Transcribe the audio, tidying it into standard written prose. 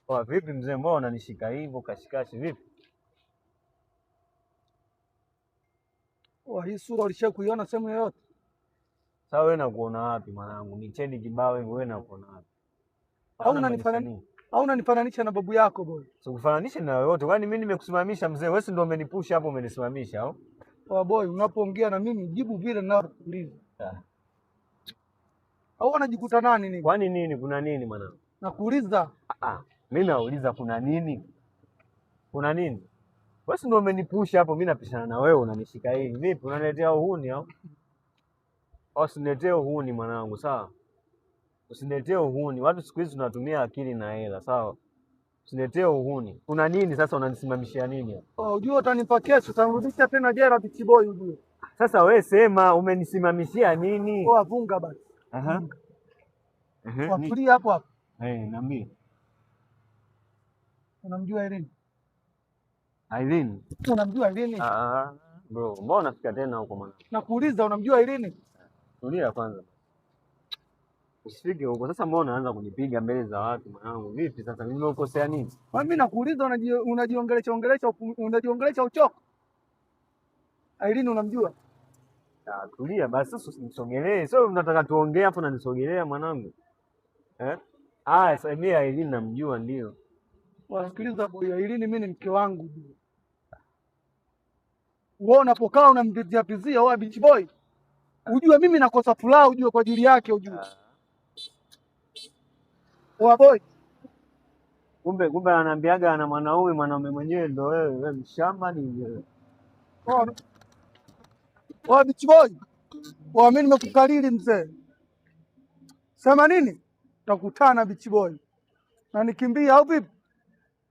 Kwa vipi mzee, mbona unanishika hivyo kashikashi vipi? Hii sura ulisha kuiona sehemu yoyote? Sasa wewe nakuona wapi mwanangu? Ni cheni kibao hivyo, wewe nakuona wapi? Au unanifananisha na babu yako boy? Sikufananisha na yoyote. Kwani mimi nimekusimamisha mzee? Wewe si ndio umenipusha hapo umenisimamisha au? Boy, unapoongea na mimi jibu vile ninavyokuuliza. Au unajikuta nani nini? Kwani nini? Kuna nini mwanangu? Nakuuliza. Mimi nauliza kuna nini? Kuna nini? Wewe si ndio umenipusha hapo, mimi napishana na wewe unanishika hivi. Vipi unaniletea uhuni au? Usiniletee uhuni mwanangu, sawa? Usiniletee uhuni. Watu siku hizi tunatumia akili na hela, sawa? Usiniletee uhuni. Kuna nini sasa, unanisimamishia nini? Unajua utanipa kesi, utanirudisha tena jela Beach Boy ujue. Sasa wewe sema umenisimamishia nini? Vunga basi. Watulia hapo hapo. Niambie. Unamjua Irene? Irene? Unamjua Irene? Bro, mbona unafika tena huko mwana? Nakuuliza unamjua Irene? Tulia kwanza. Usifike huko. Sasa mbona unaanza kunipiga mbele za watu mwanangu? Vipi sasa nimekosea nini? Mimi nakuuliza unajiongelesha uchoko. Irene unamjua? Tulia basi sasa usinisogelee. Sio unataka tuongee afu unanisogelea mwanangu. Sasa mimi Irene namjua ndio. Wasikiliza boy, Irene mimi ni mke wangu. Wewe unapokaa unamvizia pizia wewe Beach Boy. Ujue mimi nakosa furaha ujue kwa ajili yake ujue. Boy. Kumbe ananiambiaga ana mwanaume mwenyewe ndo wewe mshamba ni wewe. Beach Boy. Mimi nimekukalili mzee. Sema nini? Tutakutana Beach Boy. Na nikimbia au vipi?